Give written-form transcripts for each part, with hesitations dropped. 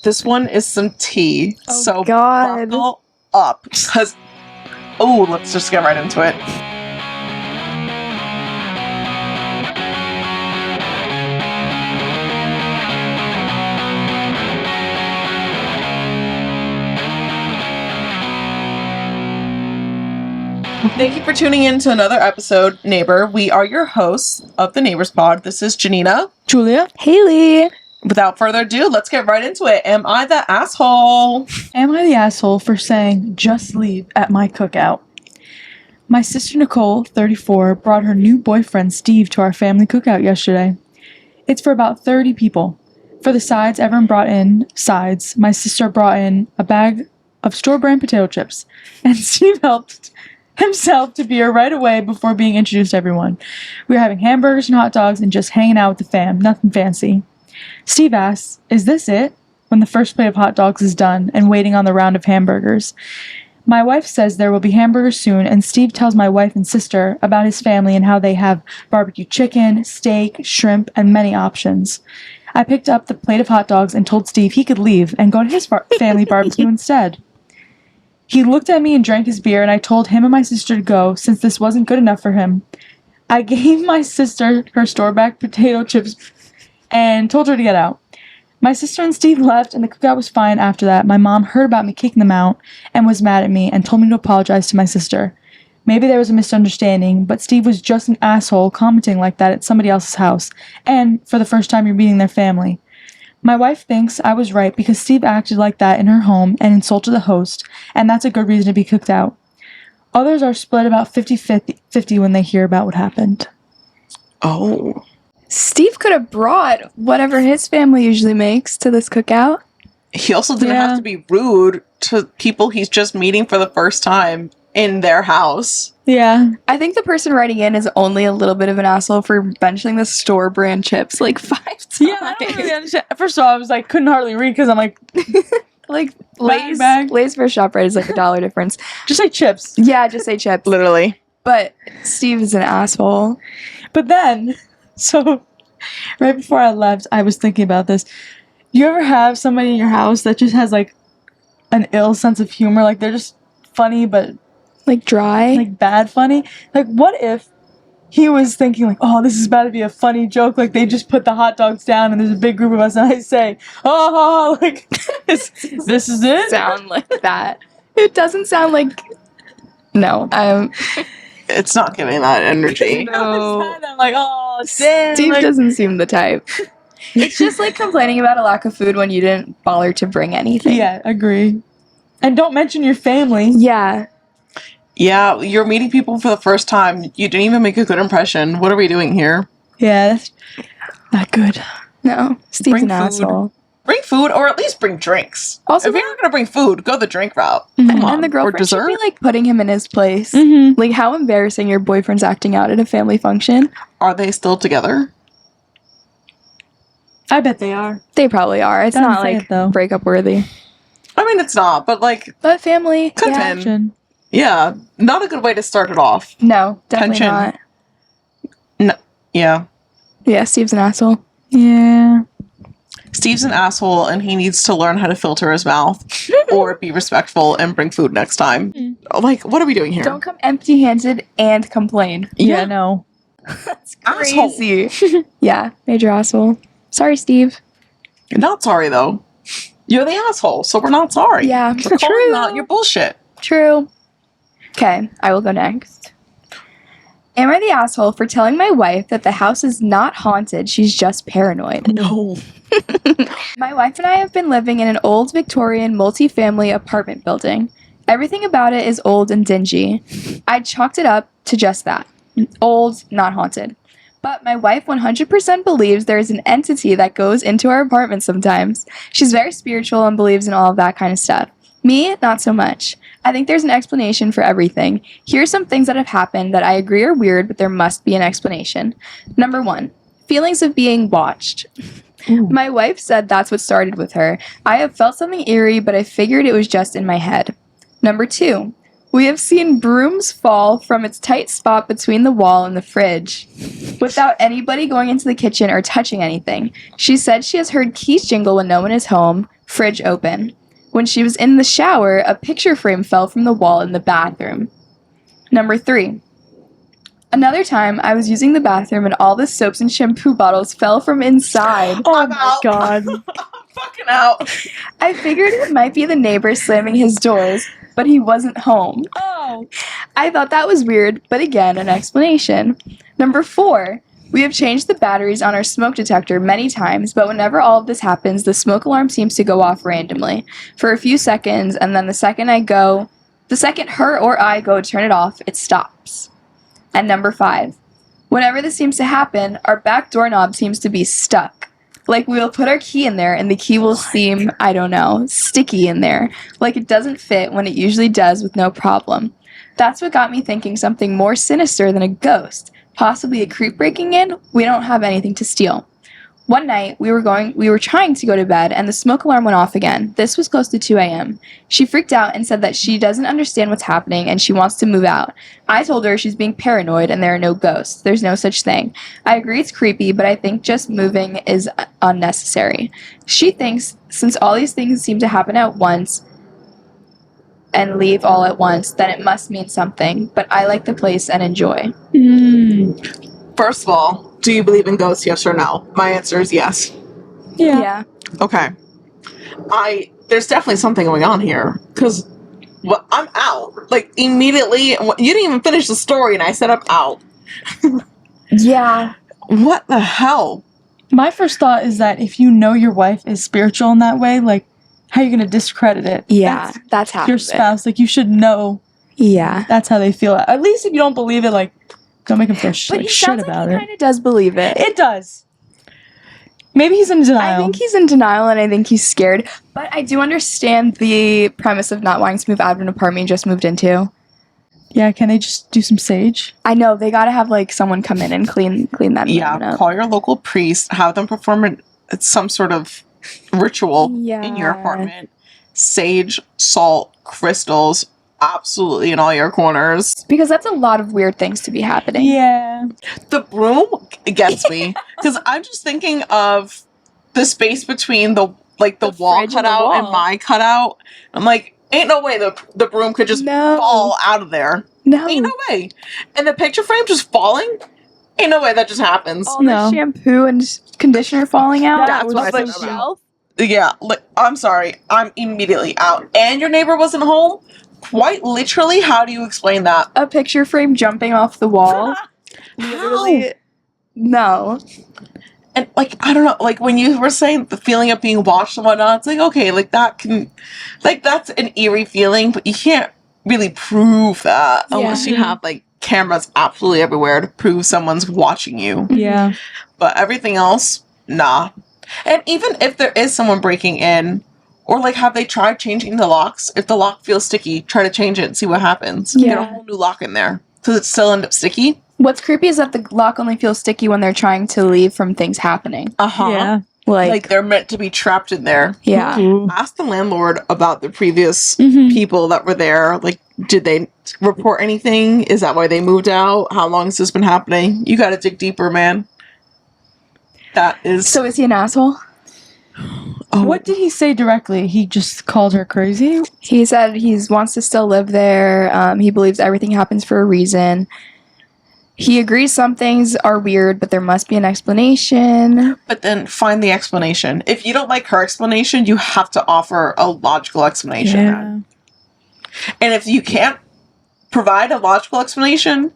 This one is some tea. Oh, so God. buckle up. Because, let's just get right into it. Thank you for tuning in to another episode, Neighbor. We are your hosts of the Neighbors Pod. This is Janina. Julia. Haley. Without further ado, let's get right into it. Am I the asshole? Am I the asshole for saying just leave at my cookout? My sister Nicole, 34, brought her new boyfriend Steve to our family cookout yesterday. It's for about 30 people. For the sides, everyone brought in sides. My sister brought in a bag of store-brand potato chips, and Steve helped himself to beer right away before being introduced to everyone. We were having hamburgers and hot dogs and just hanging out with the fam, nothing fancy. Steve asks, "Is this it?" when the first plate of hot dogs is done and waiting on the round of hamburgers. My wife says there will be hamburgers soon, and Steve tells my wife and sister about his family and how they have barbecue chicken, steak, shrimp, and many options. I picked up the plate of hot dogs and told Steve he could leave and go to his family barbecue instead. He looked at me and drank his beer, and I told him and my sister to go since this wasn't good enough for him. I gave my sister her store-bought potato chips and told her to get out. My sister and Steve left, and the cookout was fine after that. My mom heard about me kicking them out and was mad at me and told me to apologize to my sister. Maybe there was a misunderstanding, but Steve was just an asshole commenting like that at somebody else's house, and for the first time you're meeting their family. My wife thinks I was right because Steve acted like that in her home and insulted the host, and that's a good reason to be cooked out. Others are split about 50-50 when they hear about what happened. Oh. Steve could have brought whatever his family usually makes to this cookout. He also didn't have to be rude to people he's just meeting for the first time in their house. Yeah. I think the person writing in is only a little bit of an asshole for mentioning the store brand chips like 5 times. Yeah, I don't really understand. First of all, I was like, couldn't hardly read because I'm like, like Lay's for ShopRite is like $1 difference. Just say chips. Yeah, just say chips. Literally. But Steve is an asshole. But then, so right before I left, I was thinking about this. You ever have somebody in your house that just has like an ill sense of humor? Like they're just funny, but like dry, like bad funny. Like what if he was thinking like, oh, this is about to be a funny joke. Like they just put the hot dogs down and there's a big group of us and I say, oh, like this is it? Sound like that. It doesn't sound like, no. It's not giving that energy. No. I'm like, oh, damn. Steve like, doesn't seem the type. It's just like complaining about a lack of food when you didn't bother to bring anything. Yeah, agree. And don't mention your family. Yeah. Yeah, you're meeting people for the first time. You didn't even make a good impression. What are we doing here? Yeah, that's not good. No. Steve's Bring an food. asshole. Bring food, or at least bring drinks. Also, if you're not going to bring food, go the drink route. Mm-hmm. Come on. and the Or girlfriend should dessert. be like putting him in his place. Mm-hmm. Like, how embarrassing your boyfriend's acting out at a family function. Are they still together? I bet they are. They probably are. It's Doesn't not say like it, though. breakup worthy. I mean, it's not, but like, But family, Could yeah. have been. Yeah, not a good way to start it off. No, definitely Tension. not. Yeah. Yeah, Steve's an asshole. Yeah. Steve's an asshole and he needs to learn how to filter his mouth or be respectful and bring food next time. Like, what are we doing here? Don't come empty-handed and complain. Yeah, no. That's Asshole. crazy. Yeah, major asshole. Sorry, Steve. You're not sorry, though. You're the asshole, so we're not sorry. Yeah, We're calling true. out your bullshit. True. Okay, I will go next. Am I the asshole for telling my wife that the house is not haunted, she's just paranoid? No. My wife and I have been living in an old Victorian multi-family apartment building. Everything about it is old and dingy. I chalked it up to just that. Old, not haunted. But my wife 100% believes there is an entity that goes into our apartment sometimes. She's very spiritual and believes in all of that kind of stuff. Me, not so much. I think there's an explanation for everything. Here are some things that have happened that I agree are weird, but there must be an explanation. Number 1, feelings of being watched. Ooh. My wife said that's what started with her. I have felt something eerie, but I figured it was just in my head. Number 2, we have seen brooms fall from its tight spot between the wall and the fridge without anybody going into the kitchen or touching anything. She said she has heard keys jingle when no one is home, Fridge open. When she was in the shower, a picture frame fell from the wall in the bathroom. Number 3. Another time, I was using the bathroom and all the soaps and shampoo bottles fell from inside. Oh I'm my out. god. I'm fucking out. I figured it might be the neighbor slamming his doors, but he wasn't home. Oh. I thought that was weird, but again, an explanation. Number 4. We have changed the batteries on our smoke detector many times, but whenever all of this happens, the smoke alarm seems to go off randomly for a few seconds, and then the second her or I go to turn it off, it stops. And number 5. Whenever this seems to happen, our back doorknob seems to be stuck. Like we will put our key in there and the key will seem, I don't know, sticky in there. Like it doesn't fit when it usually does with no problem. That's what got me thinking something more sinister than a ghost. Possibly a creep breaking in. We don't have anything to steal. One night, we were trying to go to bed, and the smoke alarm went off again. This was close to 2 a.m. She freaked out and said that she doesn't understand what's happening, and she wants to move out. I told her she's being paranoid, and there are no ghosts. There's no such thing. I agree it's creepy, but I think just moving is unnecessary. She thinks, since all these things seem to happen at once, and leave all at once, then it must mean something, but I like the place and enjoy. First of all, do you believe in ghosts, yes or no? My answer is yes. Yeah. Okay. There's definitely something going on here. Because I'm out. Like, immediately. You didn't even finish the story, and I said I'm out. Yeah. What the hell? My first thought is that if you know your wife is spiritual in that way, like, how are you going to discredit it? Yeah, that's half your of it. spouse. Like, you should know Yeah. that's how they feel. At least if you don't believe it, like, don't make him feel But like he shit sounds about like he it. kind of does believe it. It does. Maybe he's in denial. I think he's in denial and I think he's scared. But I do understand the premise of not wanting to move out of an apartment he just moved into. Yeah, can they just do some sage? I know, they gotta have like someone come in and clean that Yeah, up. call your local priest, have them perform some sort of ritual in your Yeah. apartment. Sage, salt, crystals, absolutely in all your corners. Because that's a lot of weird things to be happening. Yeah. The broom gets me because I'm just thinking of the space between the wall fridge and the cutout and wall. my cutout. I'm like, ain't no way the broom could just No. fall out of there. No. Ain't no way. And the picture frame just falling. Ain't no way that just happens. All No. the shampoo and conditioner falling out. That was off what I the said about. shelf. Yeah, I'm sorry. I'm immediately out. And your neighbor wasn't home? Quite literally, how do you explain that? A picture frame jumping off the wall. Literally. No. And, like, I don't know, like, when you were saying the feeling of being watched and whatnot, it's like, okay, like, that's an eerie feeling, but you can't really prove that unless you have, like, cameras absolutely everywhere to prove someone's watching you. Yeah. But everything else, nah. And even if there is someone breaking in, or like have they tried changing the locks? If the lock feels sticky, try to change it and see what happens. Yeah. Get a whole new lock in there. Does it still end up sticky? What's creepy is that the lock only feels sticky when they're trying to leave from things happening. Uh-huh. Yeah. Like They're meant to be trapped in there. yeah. Ooh. Ask the landlord about the previous Mhm. people that were there. Like, did they report anything? Is that why they moved out? How long has this been happening? You gotta dig deeper, man. That is... So is he an asshole? Oh, What did he say directly? He just called her crazy? He said he wants to still live there. He believes everything happens for a reason. He agrees some things are weird, but there must be an explanation. But then find the explanation. If you don't like her explanation, you have to offer a logical explanation. Yeah. And if you can't provide a logical explanation,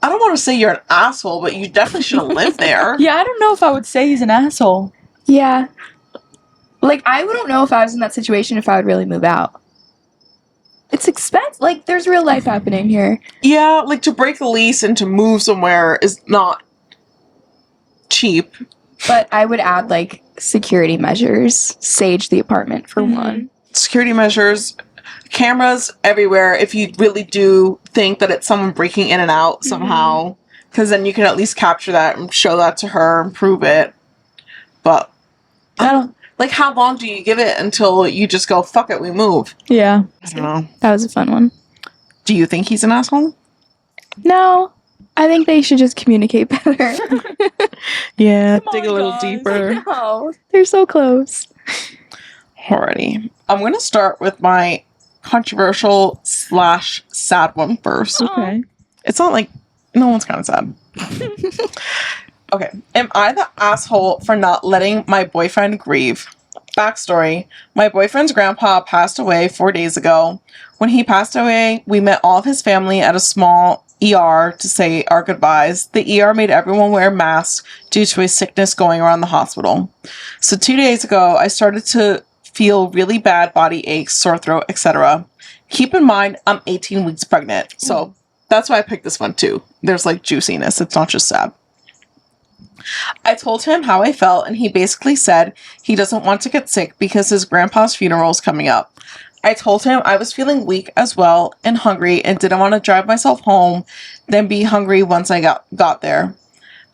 I don't want to say you're an asshole, but you definitely shouldn't live there. Yeah, I don't know if I would say he's an asshole. Yeah. Like, I wouldn't know if I was in that situation if I would really move out. It's expensive. Like, there's real life happening here. Yeah, like to break a lease and to move somewhere is not cheap. But I would add, like, security measures. Sage the apartment, for one. Security measures, cameras everywhere if you really do think that it's someone breaking in and out somehow. Because then you can at least capture that and show that to her and prove it. But I don't... Like, how long do you give it until you just go, fuck it, we move? Yeah. I don't know. That was a fun one. Do you think he's an asshole? No. I think they should just communicate better. Yeah, Come dig on, a little guys. deeper. No. They're so close. Alrighty. I'm going to start with my controversial / sad one first. Okay. It's not like, no one's kind of sad. Okay. Am I the asshole for not letting my boyfriend grieve? Backstory. My boyfriend's grandpa passed away 4 days ago. When he passed away, we met all of his family at a small ER to say our goodbyes. The ER made everyone wear masks due to a sickness going around the hospital. So 2 days ago, I started to feel really bad body aches, sore throat, etc. Keep in mind, I'm 18 weeks pregnant. So that's why I picked this one too. There's like juiciness. It's not just sad. I told him how I felt, and he basically said he doesn't want to get sick because his grandpa's funeral is coming up. I told him I was feeling weak as well and hungry and didn't want to drive myself home, then be hungry once I got there.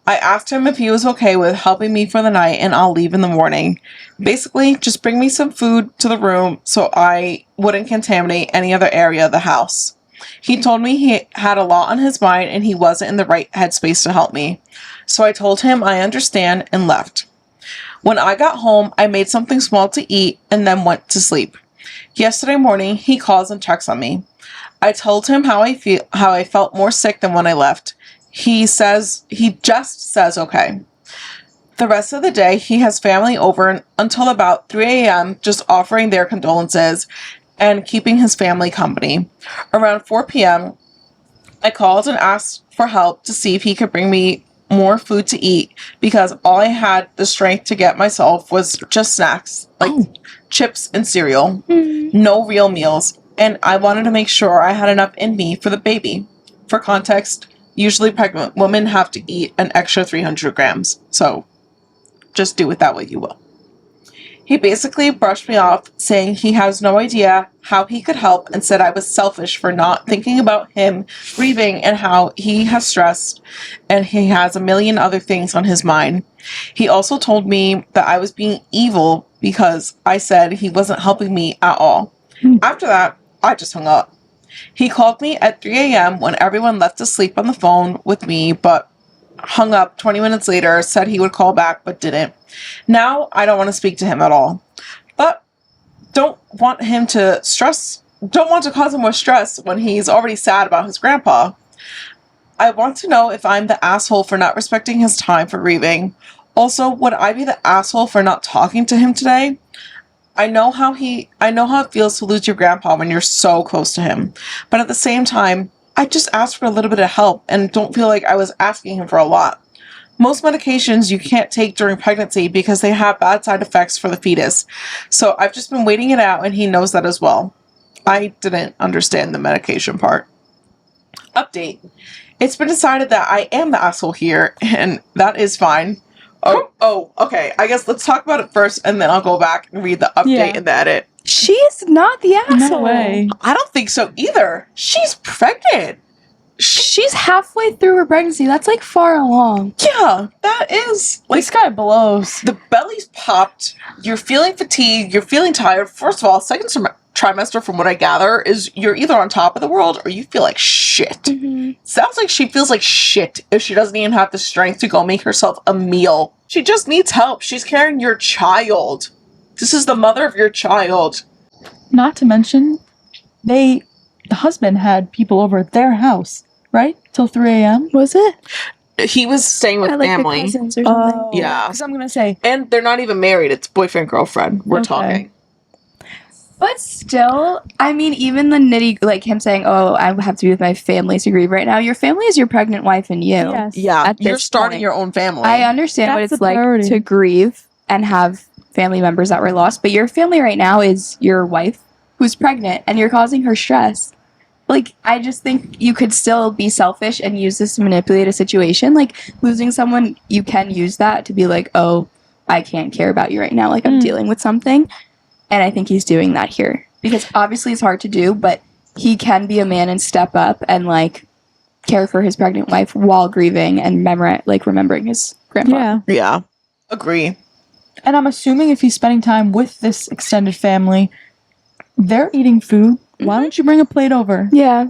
I asked him if he was okay with helping me for the night and I'll leave in the morning. Basically, just bring me some food to the room so I wouldn't contaminate any other area of the house. He told me he had a lot on his mind and he wasn't in the right headspace to help me. So I told him I understand and left. When I got home, I made something small to eat and then went to sleep. Yesterday morning, he calls and checks on me. I told him how I felt more sick than when I left. He just says okay. The rest of the day, he has family over until about 3 a.m. just offering their condolences and keeping his family company. Around 4 p.m., I called and asked for help to see if he could bring me more food to eat because all I had the strength to get myself was just snacks like chips and cereal. No real meals, and I wanted to make sure I had enough in me for the baby. For context, usually pregnant women have to eat an extra 300 grams, so just do with that what you will. He basically brushed me off, saying he has no idea how he could help and said I was selfish for not thinking about him grieving and how he has stressed and he has a million other things on his mind. He also told me that I was being evil because I said he wasn't helping me at all. After that, I just hung up. He called me at 3 a.m. when everyone left to sleep on the phone with me, but hung up 20 minutes later, said he would call back, but didn't. Now, I don't want to speak to him at all. But don't want to cause him more stress when he's already sad about his grandpa. I want to know if I'm the asshole for not respecting his time for grieving. Also, would I be the asshole for not talking to him today? I know how it feels to lose your grandpa when you're so close to him. But at the same time, I just asked for a little bit of help and don't feel like I was asking him for a lot. Most medications you can't take during pregnancy because they have bad side effects for the fetus. So I've just been waiting it out and he knows that as well. I didn't understand the medication part. Update. It's been decided that I am the asshole here and that is fine. Okay. I guess let's talk about it first and then I'll go back and read the update and the edit. She is not the asshole. No way. I don't think so either. She's pregnant. She's halfway through her pregnancy. That's like far along. Yeah, that is like This guy blows. the belly's popped. You're feeling fatigued. You're feeling tired. First of all, second trimester, from what I gather, is you're either on top of the world or you feel like shit. Sounds like she feels like shit if she doesn't even have the strength to go make herself a meal. She just needs help. She's carrying your child. This is the mother of your child. Not to mention, the husband had people over at their house, right? Till 3 a.m. Was it? He was staying with Like the family. cousins or something. Yeah. Because I'm going to say, And they're not even married. It's boyfriend, girlfriend. We're Okay. talking. But still, I mean, even the like him saying, "Oh, I have to be with my family to grieve right now." Your family is your pregnant wife and you. yes. Yeah, At you're this starting point. your own family. I understand what That's it's the like priority. to grieve and have family members that were lost, but your family right now is your wife who's pregnant and you're causing her stress. Like, I just think you could still be selfish and use this to manipulate a situation. Like, losing someone, you can use that to be like, oh, I can't care about you right now. Like, I'm dealing with something. And I think he's doing that here. Because obviously it's hard to do, but he can be a man and step up and, like, care for his pregnant wife while grieving and remembering his grandpa. Yeah. Yeah. Agree. And I'm assuming if he's spending time with this extended family, they're eating food. Why don't you bring a plate over? Yeah.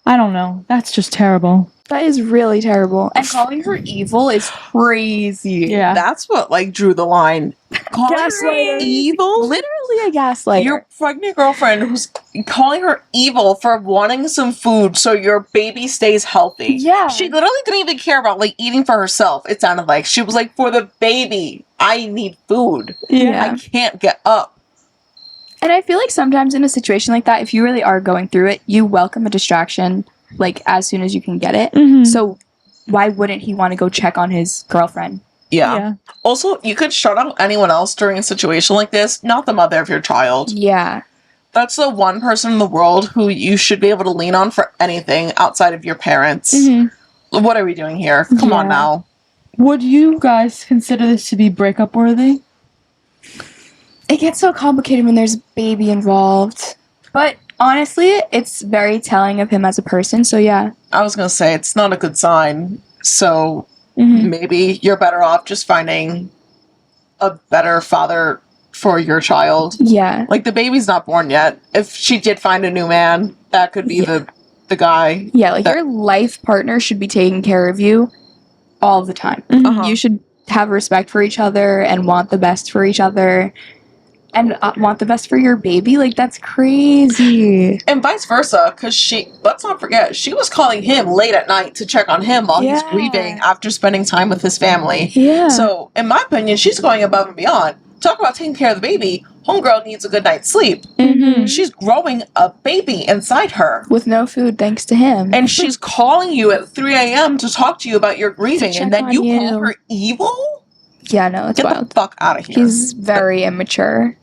I don't know. That's just terrible. That is really terrible. And calling her evil is crazy. Yeah. That's what, like, drew the line. Calling her Gaslighting. evil? Literally. totally a gaslighter. Your pregnant girlfriend who's calling her evil for wanting some food so your baby stays healthy. Yeah. She literally didn't even care about, like, eating for herself, it sounded like. She was like, for the baby, I need food. Yeah. I can't get up. And I feel like sometimes in a situation like that, if you really are going through it, you welcome a distraction, like, as soon as you can get it. Mhm. So why wouldn't he want to go check on his girlfriend? Yeah. Also, you could shut out anyone else during a situation like this, not the mother of your child. Yeah. That's the one person in the world who you should be able to lean on for anything outside of your parents. Mm-hmm. What are we doing here? Come on now. Would you guys consider this to be breakup worthy? It gets so complicated when there's a baby involved. But honestly, it's very telling of him as a person, so yeah. I was going to say, it's not a good sign. So maybe you're better off just finding a better father for your child. Yeah. Like, the baby's not born yet. If she did find a new man, that could be the guy. Yeah, like your life partner should be taking care of you all the time. You should have respect for each other and want the best for each other. And want the best for your baby? Like, that's crazy. And vice versa, because let's not forget, she was calling him late at night to check on him while he's grieving after spending time with his family. Yeah. So, in my opinion, she's going above and beyond. Talk about taking care of the baby. Homegirl needs a good night's sleep. She's growing a baby inside her. With no food, thanks to him. And she's calling you at 3 a.m. to talk to you about your grieving, and then you call her evil? Yeah, no, it's wild. Get the fuck out of here. He's very immature.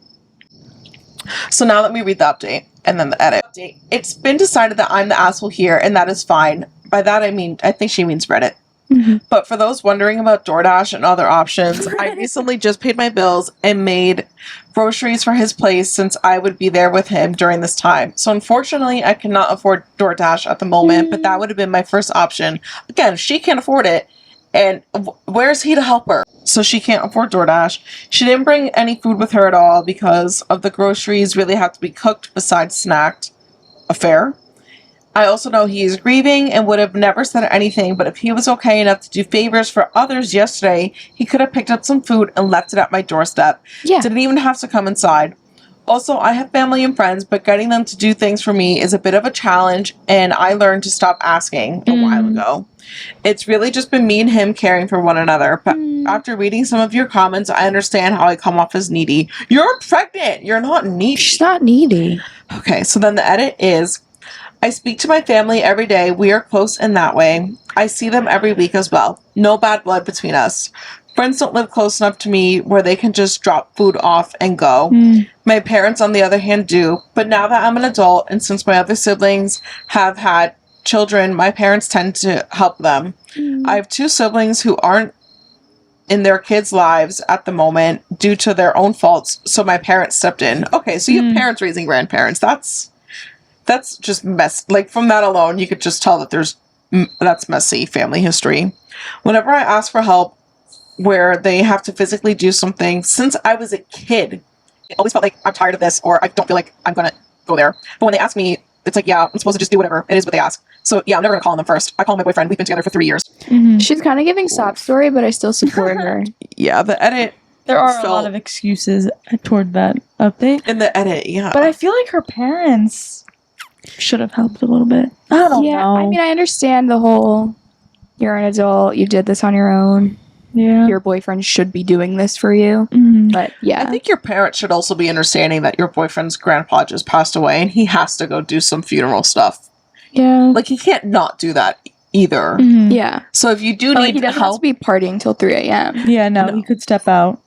So now let me read the update and then the edit. It's been decided that I'm the asshole here, and that is fine. By that I mean, I think she means Reddit. But for those wondering about DoorDash and other options, I recently just paid my bills and made groceries for his place since I would be there with him during this time. So unfortunately, I cannot afford DoorDash at the moment, but that would have been my first option. Again, she can't afford it, and where's he to help her? So she can't afford DoorDash. She didn't bring any food with her at all because of the groceries really have to be cooked besides snacked. A fair. I also know he is grieving and would have never said anything, but if he was okay enough to do favors for others yesterday, he could have picked up some food and left it at my doorstep. Yeah. Didn't even have to come inside. Also, I have family and friends, but getting them to do things for me is a bit of a challenge, and I learned to stop asking a while ago. It's really just been me and him caring for one another. But after reading some of your comments, I understand how I come off as needy. You're pregnant! You're not needy. She's not needy. Okay, so then the edit is, I speak to my family every day. We are close in that way. I see them every week as well. No bad blood between us. Friends don't live close enough to me where they can just drop food off and go. My parents, on the other hand, do. But now that I'm an adult, and since my other siblings have had children, my parents tend to help them. I have two siblings who aren't in their kids' lives at the moment due to their own faults, so my parents stepped in. Okay, so you have parents raising grandparents. That's just mess. Like, from that alone, you could just tell that that's messy family history. Whenever I ask for help where they have to physically do something, since I was a kid, it always felt like I'm tired of this, or I don't feel like I'm gonna go there. But when they ask me, it's like, yeah, I'm supposed to just do whatever. It is what they ask. So yeah, I'm never gonna call them first. I call my boyfriend. We've been together for 3 years. She's kind of giving sob story, but I still support her. Yeah, the edit. There are a lot of excuses toward that update. In the edit, yeah. But I feel like her parents should have helped a little bit. I don't know. I mean, I understand the whole, you're an adult, you did this on your own. Yeah. Your boyfriend should be doing this for you. But yeah. I think your parents should also be understanding that your boyfriend's grandpa just passed away and he has to go do some funeral stuff. Yeah. Like, he can't not do that either. Yeah. So if you do But need he doesn't help, have to be partying till 3 a.m. Yeah, no, he could step out.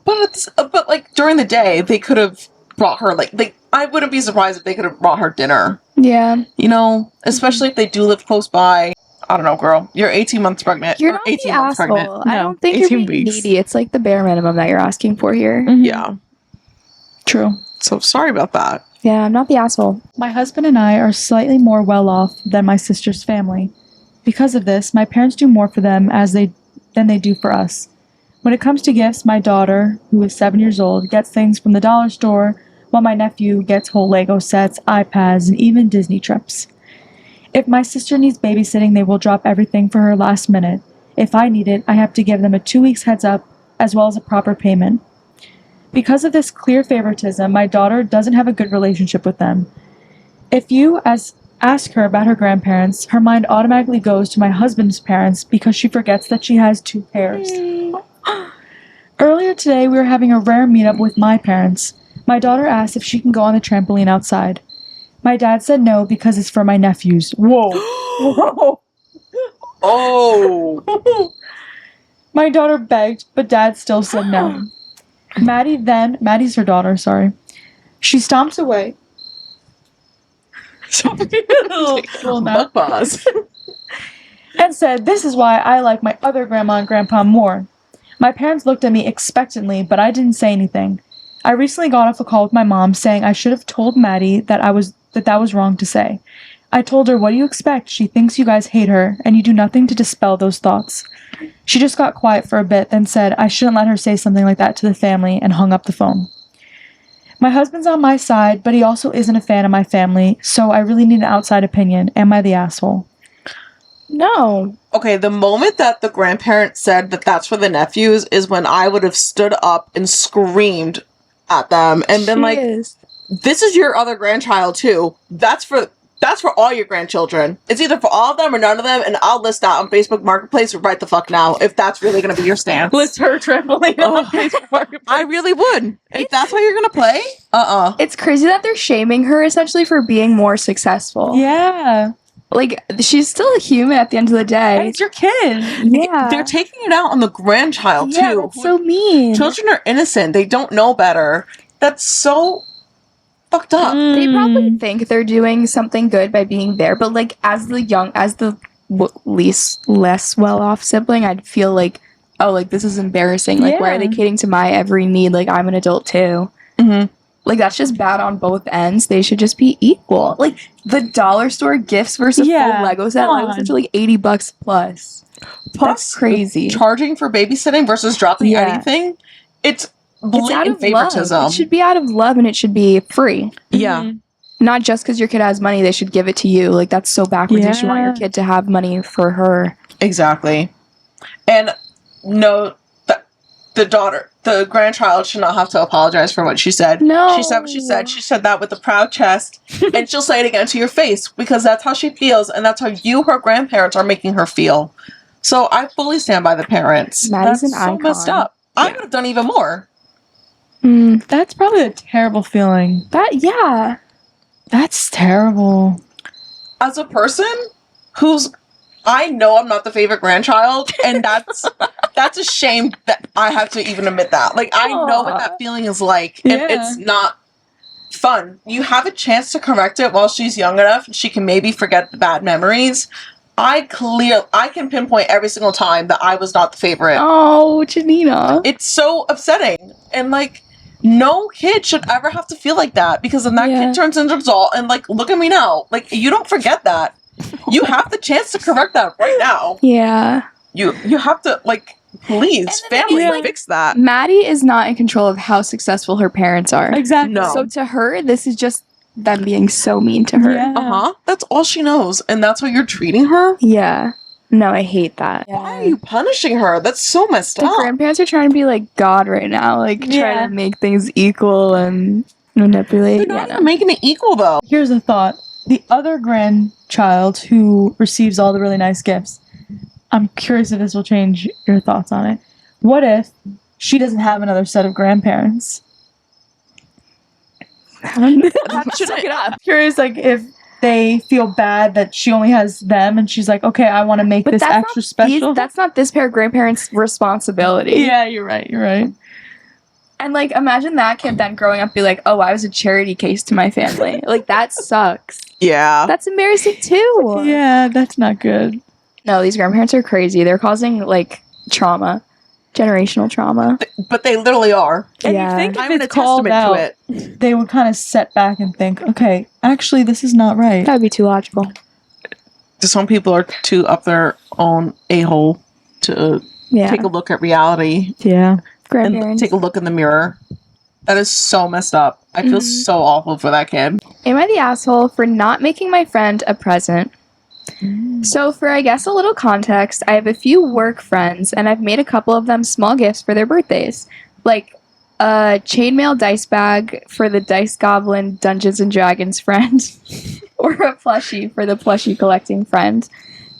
but like during the day, they could have brought her, like, I wouldn't be surprised if they could have brought her dinner. Yeah. You know, especially if they do live close by. I don't know, girl. You're 18 months pregnant. You're not 18 the months asshole. pregnant. I don't think you're 18 being weeks. needy. It's like the bare minimum that you're asking for here. Yeah. True. So sorry about that. Yeah, I'm not the asshole. My husband and I are slightly more well off than my sister's family. Because of this, my parents do more for them than they do for us. When it comes to gifts, my daughter, who is 7 years old, gets things from the dollar store, while my nephew gets whole Lego sets, iPads, and even Disney trips. If my sister needs babysitting, they will drop everything for her last minute. If I need it, I have to give them a 2 weeks heads up, as well as a proper payment. Because of this clear favoritism, my daughter doesn't have a good relationship with them. If you ask her about her grandparents, her mind automatically goes to my husband's parents because she forgets that she has 2 pairs. Earlier today, we were having a rare meetup with my parents. My daughter asked if she can go on the trampoline outside. My dad said no because it's for my nephews. Whoa. Whoa. Oh. My daughter begged, but dad still said no. Maddie's her daughter, sorry. She stomps away. Sorry. Butt pause. And said, "This is why I like my other grandma and grandpa more." My parents looked at me expectantly, but I didn't say anything. I recently got off a call with my mom saying I should have told Maddie that that was wrong to say. I told her, "What do you expect? She thinks you guys hate her, and you do nothing to dispel those thoughts." She just got quiet for a bit, then said I shouldn't let her say something like that to the family, and hung up the phone. My husband's on my side, but he also isn't a fan of my family, so I really need an outside opinion. Am I the asshole? No. Okay, the moment that the grandparent said that that's for the nephews is when I would have stood up and screamed at them and been like, this is your other grandchild too. That's for all your grandchildren. It's either for all of them or none of them, and I'll list that on Facebook Marketplace right the fuck now if that's really going to be your stance. List her trampoline on Facebook Marketplace. I really would. If that's how you're going to play, It's crazy that they're shaming her essentially for being more successful. Yeah. Like, she's still a human at the end of the day. And it's your kid. Yeah. They're taking it out on the grandchild Yeah, too. that's so mean. Children are innocent. They don't know better. That's so fucked up. They probably think they're doing something good by being there, but like as the less well-off sibling, I'd feel like, oh, like this is embarrassing. Like, why are they catering to my every need? Like, I'm an adult too. Mm-hmm. Like, that's just bad on both ends. They should just be equal. Like, the dollar store gifts versus full Lego set, Lego sets are like $80 plus. That's crazy. Charging for babysitting versus dropping anything, it's blatant favoritism. It should be out of love and it should be free. Yeah. Not just because your kid has money, they should give it to you. Like, that's so backwards. You should want your kid to have money for her. Exactly. And no, the grandchild should not have to apologize for what she said. No. She said what she said. She said that with a proud chest. And she'll say it again to your face because that's how she feels and that's how you, her grandparents, are making her feel. So I fully stand by the parents. Maddie's that's an so icon. messed up. I would have done even more. That's probably a terrible feeling. That's terrible. As a person I know I'm not the favorite grandchild, and that's a shame that I have to even admit that. Like, I know what that feeling is like, and it's not fun. You have a chance to correct it while she's young enough. She can maybe forget the bad memories. I can pinpoint every single time that I was not the favorite. Oh, Janina. It's so upsetting. And, like, no kid should ever have to feel like that, because then that kid turns into an adult, and, like, look at me now. Like, you don't forget that. You have the chance to correct that right now. Yeah. You have to, like, please, family, fix that. Maddie is not in control of how successful her parents are. Exactly. No. So to her, this is just them being so mean to her. Yeah. That's all she knows, and that's how you're treating her? Yeah. No, I hate that. Why are you punishing her? That's so messed The up. grandparents are trying to be like God right now, like trying to make things equal and manipulate. They're not even making it equal, though. Here's a thought. The other grandchild who receives all the really nice gifts, I'm curious if this will change your thoughts on it. What if she doesn't have another set of grandparents? Should look it up. Curious, like, if they feel bad that she only has them, and she's like, okay, I want to make this extra special. That's not this pair of grandparents' responsibility. Yeah, you're right. And, like, imagine that kid then growing up be like, oh, I was a charity case to my family. Like, that sucks. Yeah. That's embarrassing, too. Yeah, that's not good. No, these grandparents are crazy. They're causing, like, trauma. Generational trauma. But they literally are. And you think if I'm an it's called out, to it. they would kind of set back and think, okay, actually, this is not right. That would be too logical. Some people are too up their own a-hole to take a look at reality. Yeah. Grandparents. And take a look in the mirror. That is so messed up. I feel so awful for that kid. Am I the asshole for not making my friend a present? So for, I guess, a little context, I have a few work friends, and I've made a couple of them small gifts for their birthdays. Like, a chainmail dice bag for the Dice Goblin Dungeons and Dragons friend, or a plushie for the plushie collecting friend.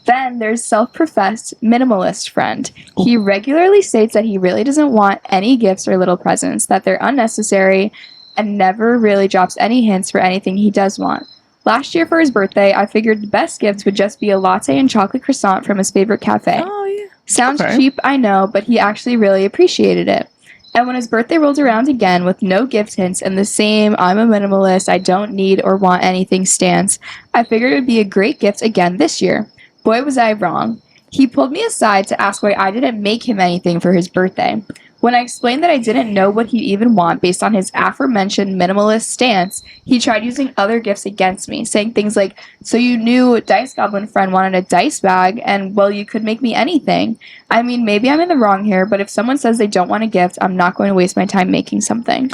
Then there's self-professed minimalist friend. He regularly states that he really doesn't want any gifts or little presents, that they're unnecessary, and never really drops any hints for anything he does want. Last year for his birthday, I figured the best gift would just be a latte and chocolate croissant from his favorite cafe. Oh, yeah. Sounds Okay. cheap, I know, but he actually really appreciated it. And when his birthday rolled around again with no gift hints and the same I'm a minimalist, I don't need or want anything stance, I figured it would be a great gift again this year. Boy, was I wrong. He pulled me aside to ask why I didn't make him anything for his birthday. When I explained that I didn't know what he'd even want based on his aforementioned minimalist stance, he tried using other gifts against me, saying things like, so you knew Dice Goblin friend wanted a dice bag, and well, you could make me anything. I mean, maybe I'm in the wrong here, but if someone says they don't want a gift, I'm not going to waste my time making something.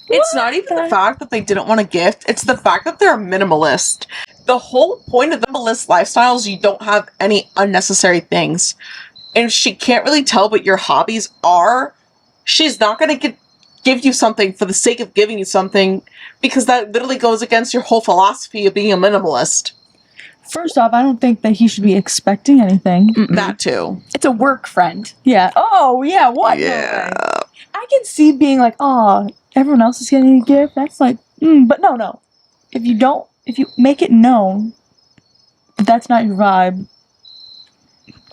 It's not even the fact that they didn't want a gift, it's the fact that they're a minimalist. The whole point of the minimalist lifestyle is you don't have any unnecessary things. And if she can't really tell what your hobbies are, she's not going to give you something for the sake of giving you something, because that literally goes against your whole philosophy of being a minimalist. First off, I don't think that he should be expecting anything. That too. It's a work friend. Yeah. Oh, yeah. What? Yeah. I can see being like, oh, everyone else is getting a gift. That's like, but no. If you make it known that that's not your vibe,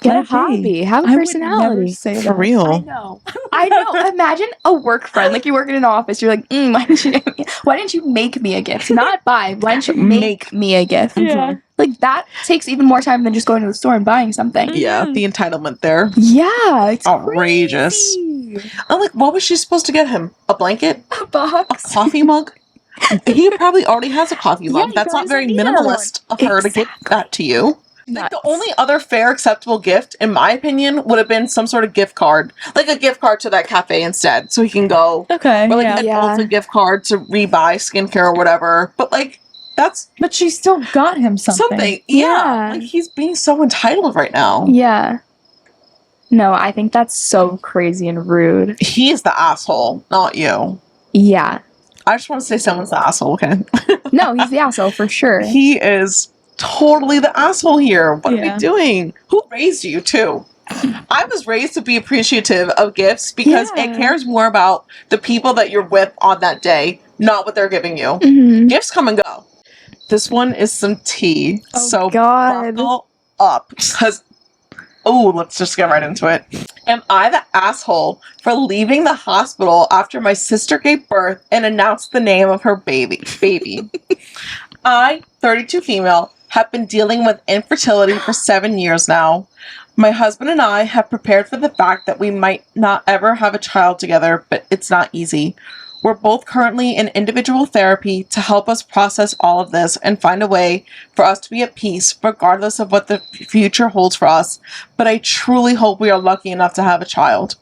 Get let a it be. hobby. Have a I would personality. never say For that. I real. know. I know. Imagine a work friend. Like you work in an office. You're like, why didn't you make me a gift? Not buy. Why didn't you make me a gift? Yeah. Like that takes even more time than just going to the store and buying something. Yeah, the entitlement there. Yeah, it's Outrageous. crazy. I'm like, what was she supposed to get him? A blanket? A A box. coffee mug? He probably already has a coffee mug. he That's probably not very doesn't need another minimalist of her to get that to you. Like, the Nuts. only other fair, acceptable gift, in my opinion, would have been some sort of gift card. Like a gift card to that cafe instead, so he can go. Okay. Or like yeah. an Yeah. Ulta gift card to rebuy skincare or whatever. But like, that's But she still got him something. something. Yeah. Yeah. Like, he's being so entitled right now. Yeah. No, I think that's so crazy and rude. He's the asshole, not you. Yeah. I just want to say someone's the asshole, okay? No, he's the asshole for sure. He is totally the asshole here. What are Yeah. we doing? Who raised you, too? I was raised to be appreciative of gifts because Yeah. it cares more about the people that you're with on that day, not what they're giving you. Mhm. Gifts come and go. This one is some tea. Oh, So God. buckle up. Because, let's just get right into it. Am I the asshole for leaving the hospital after my sister gave birth and announced the name of her baby? I, 32 female, have been dealing with infertility for 7 years now. My husband and I have prepared for the fact that we might not ever have a child together, but it's not easy. We're both currently in individual therapy to help us process all of this and find a way for us to be at peace, regardless of what the future holds for us. But I truly hope we are lucky enough to have a child.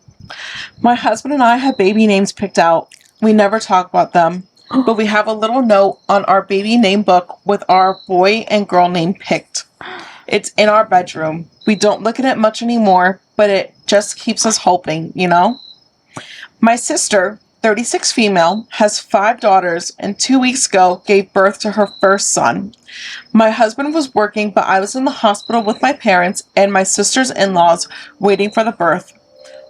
My husband and I have baby names picked out. We never talk about them, but we have a little note on our baby name book with our boy and girl name picked. It's in our bedroom. We don't look at it much anymore, but it just keeps us hoping, you know? My sister, 36 female, has 5 daughters, and 2 weeks ago gave birth to her first son. My husband was working, but I was in the hospital with my parents and my sister's in-laws waiting for the birth.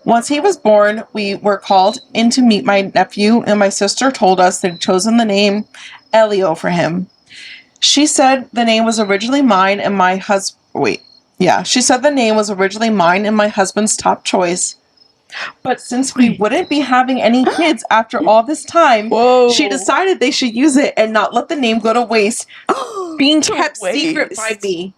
Once he was born, we were called in to meet my nephew, and my sister told us they'd chosen the name Elio for him. She said the name was originally mine and my she said the name was originally mine and my husband's top choice. But since we wouldn't be having any kids after all this time, she decided they should use it and not let the name go to waste, being kept secret by me.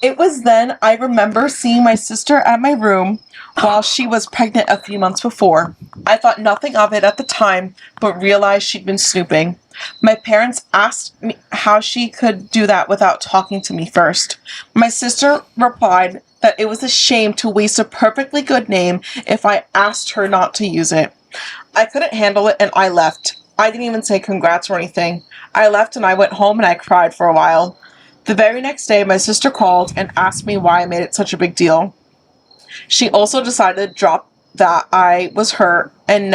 It was then I remember seeing my sister at my room while she was pregnant a few months before. I thought nothing of it at the time, but realized she'd been snooping. My parents asked me how she could do that without talking to me first. My sister replied that it was a shame to waste a perfectly good name if I asked her not to use it. I couldn't handle it and I left. I didn't even say congrats or anything. I left and I went home and I cried for a while. The very next day, my sister called and asked me why I made it such a big deal. She also decided to drop that I was hurt and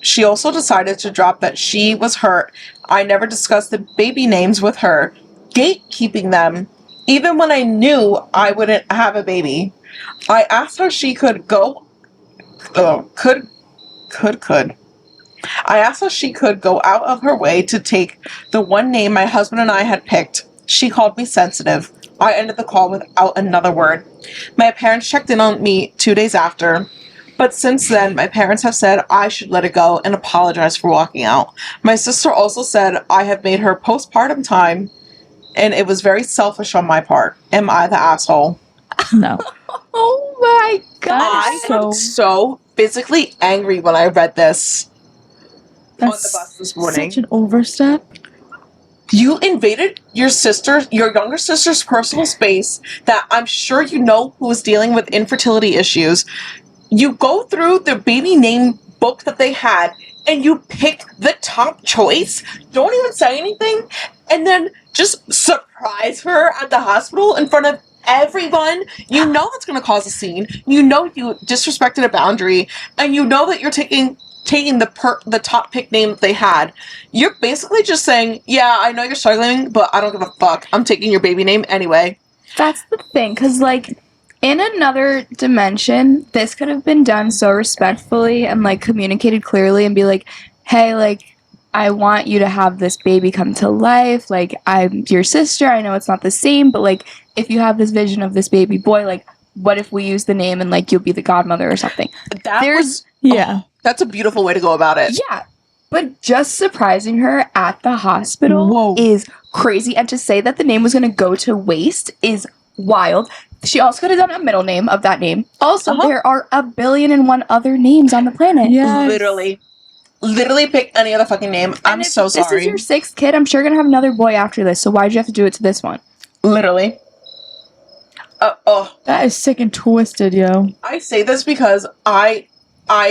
She also decided to drop that she was hurt. I never discussed the baby names with her, gatekeeping them, even when I knew I wouldn't have a baby. I asked how she could go. I asked how she could go out of her way to take the one name my husband and I had picked. She called me sensitive. I ended the call without another word. My parents checked in on me 2 days after. But since then, my parents have said I should let it go and apologize for walking out. My sister also said I have made her postpartum time, and it was very selfish on my part. Am I the asshole? No. Oh my god. I was so physically angry when I read this on the bus this morning. Such an overstep. You invaded your younger sister's personal space that I'm sure you know who is dealing with infertility issues. You go through the baby name book that they had and you pick the top choice, don't even say anything, and then just surprise her at the hospital in front of everyone. You know that's going to cause a scene. You know you disrespected a boundary, and you know that you're taking the top pick name that they had. You're basically just saying, yeah, I know you're struggling, but I don't give a fuck. I'm taking your baby name anyway. That's the thing, because, like, in another dimension, this could have been done so respectfully and, like, communicated clearly and be like, hey, like, I want you to have this baby come to life. Like, I'm your sister. I know it's not the same, but, like, if you have this vision of this baby boy, like, what if we use the name and, like, you'll be the godmother or something? That's a beautiful way to go about it. Yeah. But just surprising her at the hospital is crazy. And to say that the name was going to go to waste is wild. She also could have done a middle name of that name. Also, there are 1,000,000,001 other names on the planet. Yeah. Literally pick any other fucking name. I'm so sorry. This is your 6th kid. I'm sure you're going to have another boy after this. So why'd you have to do it to this one? Literally. That is sick and twisted, yo. I say this because I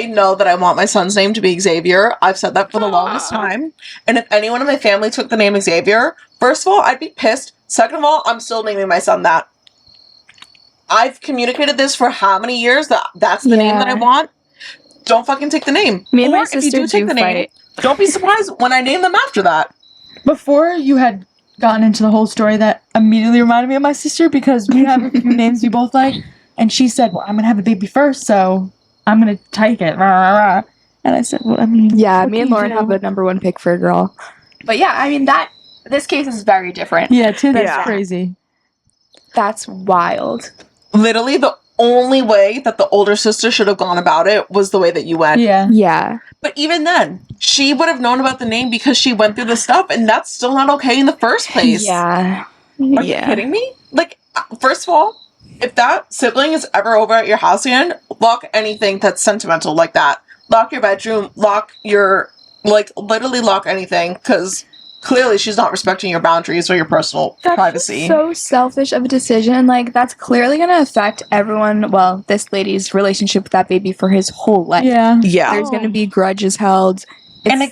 know that I want my son's name to be Xavier. I've said that for the longest time. And if anyone in my family took the name Xavier, first of all, I'd be pissed. Second of all, I'm still naming my son that. I've communicated this for how many years that's the name that I want. Don't fucking take the name. Me and or my if you sister do take the name, don't be surprised when I name them after that. Before you had gotten into the whole story, that immediately reminded me of my sister because we have a few names we both like. And she said, well, I'm going to have a baby first, so I'm going to take it. And I said, well, I mean... Yeah, me and Lauren have the number one pick for a girl. But yeah, I mean, this case is very different. Yeah, that's crazy. That's wild. Literally, the only way that the older sister should have gone about it was the way that you went. Yeah. Yeah. But even then, she would have known about the name because she went through the stuff, and that's still not okay in the first place. Yeah. Are you kidding me? Like, first of all, if that sibling is ever over at your house again, lock anything that's sentimental like that. Lock your bedroom, literally lock anything, because clearly she's not respecting your boundaries or your personal privacy. So selfish of a decision. Like, that's clearly going to affect everyone, well, this lady's relationship with that baby for his whole life. Yeah. There's going to be grudges held. I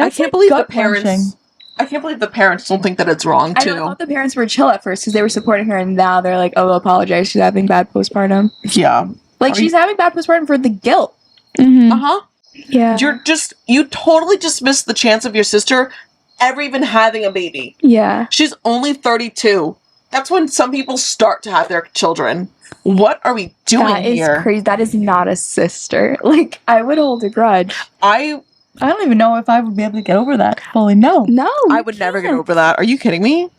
can't believe the parents... I can't believe the parents don't think that it's wrong, too. I thought the parents were chill at first because they were supporting her, and now they're like, oh, we'll apologize. She's having bad postpartum. Yeah. Like, she's having bad postpartum for the guilt. Mm-hmm. Uh-huh. Yeah. You totally dismissed the chance of your sister ever even having a baby. Yeah. She's only 32. That's when some people start to have their children. What are we doing here? That is crazy. That is not a sister. Like, I would hold a grudge. I don't even know if I would be able to get over that fully. No. I would never get over that. Are you kidding me?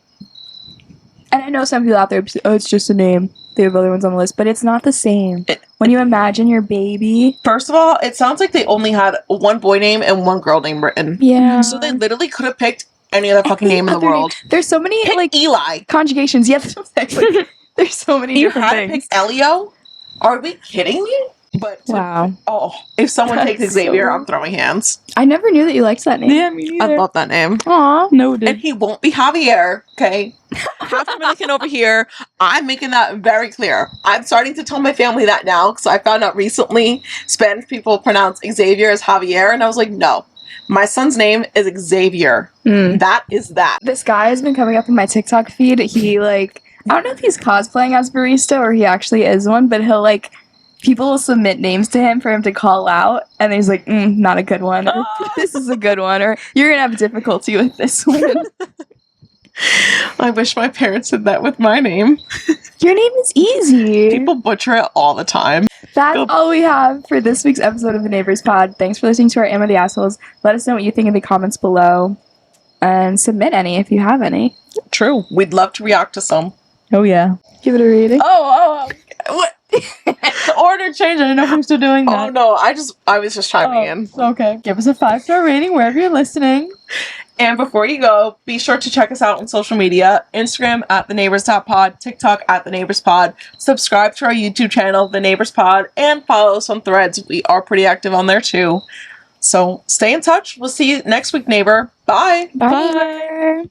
And I know some people out there, oh, it's just a name. They have other ones on the list, but it's not the same. When you imagine your baby. First of all, it sounds like they only had one boy name and one girl name written. Yeah. So they literally could have picked any other fucking name in the world. There's so many, pick Eli. Conjugations. Yeah, that's what I'm saying. Like, there's so many different things. You had to pick Elio? Are we kidding me? But wow. If someone takes Xavier, I'm throwing hands. I never knew that you liked that name. Yeah, me neither. I love that name. Aw. Noted. And he won't be Javier, okay? Half Dominican over here. I'm making that very clear. I'm starting to tell my family that now because I found out recently Spanish people pronounce Xavier as Javier, and I was like, no. My son's name is Xavier. That is that. This guy has been coming up in my TikTok feed. He, I don't know if he's cosplaying as barista or he actually is one, but he'll, people will submit names to him for him to call out, and he's like, not a good one. Or, this is a good one, or you're gonna have difficulty with this one. I wish my parents did that with my name. Your name is easy. People butcher it all the time. That's all we have for this week's episode of the Neighbors Pod. Thanks for listening to our Am I the Assholes. Let us know what you think in the comments below. And submit any if you have any. True. We'd love to react to some. Oh, yeah. Give it a rating. What? The order changed. I didn't know if we were still doing that. Oh, no. I was just chiming in. Okay. Give us a 5-star rating wherever you're listening. And before you go, be sure to check us out on social media. Instagram at theneighbors.pod, TikTok at theneighborspod. Subscribe to our YouTube channel, The Neighbors Pod, and follow us on Threads. We are pretty active on there too. So stay in touch. We'll see you next week, neighbor. Bye. Bye.